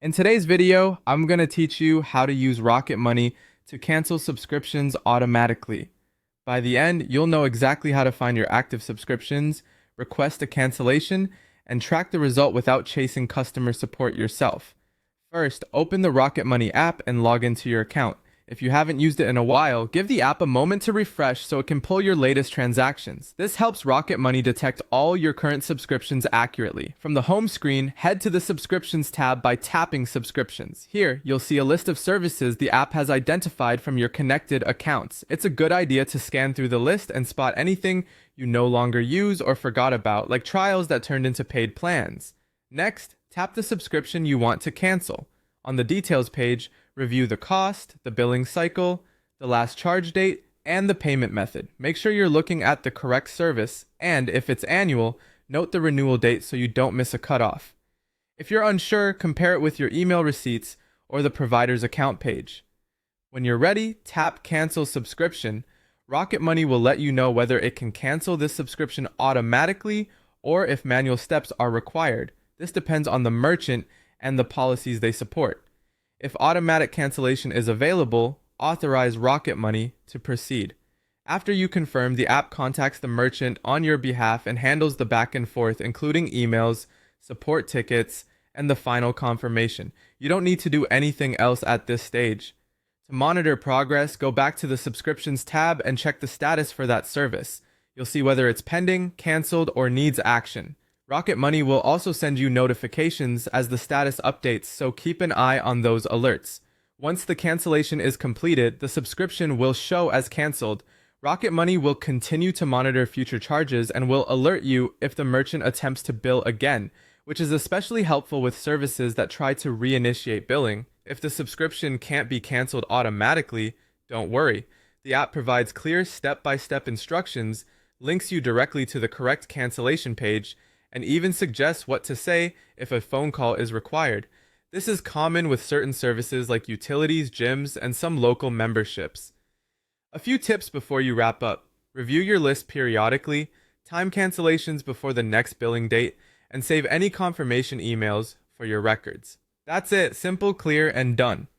In today's video, I'm going to teach you how to use Rocket Money to cancel subscriptions automatically. By the end, you'll know exactly how to find your active subscriptions, request a cancellation, and track the result without chasing customer support yourself. First, open the Rocket Money app and log into your account. If you haven't used it in a while, give the app a moment to refresh so it can pull your latest transactions. This helps Rocket Money detect all your current subscriptions accurately. From the home screen, head to the Subscriptions tab by tapping Subscriptions. Here, you'll see a list of services the app has identified from your connected accounts. It's a good idea to scan through the list and spot anything you no longer use or forgot about, like trials that turned into paid plans. Next, tap the subscription you want to cancel. On the details page, review the cost, the billing cycle, the last charge date, and the payment method. Make sure you're looking at the correct service, and if it's annual, note the renewal date so you don't miss a cutoff. If you're unsure, compare it with your email receipts or the provider's account page. When you're ready, tap Cancel Subscription. Rocket Money will let you know whether it can cancel this subscription automatically or if manual steps are required. This depends on the merchant and the policies they support. If automatic cancellation is available, authorize Rocket Money to proceed. After you confirm, the app contacts the merchant on your behalf and handles the back and forth, including emails, support tickets, and the final confirmation. You don't need to do anything else at this stage. To monitor progress, go back to the Subscriptions tab and check the status for that service. You'll see whether it's pending, canceled, or needs action. Rocket Money will also send you notifications as the status updates, so keep an eye on those alerts. Once the cancellation is completed, the subscription will show as canceled. Rocket Money will continue to monitor future charges and will alert you if the merchant attempts to bill again, which is especially helpful with services that try to reinitiate billing. If the subscription can't be canceled automatically, don't worry. The app provides clear step-by-step instructions, links you directly to the correct cancellation page, and even suggests what to say if a phone call is required. This is common with certain services like utilities, gyms, and some local memberships. A few tips before you wrap up. Review your list periodically, time cancellations before the next billing date, and save any confirmation emails for your records. That's it, simple, clear, and done.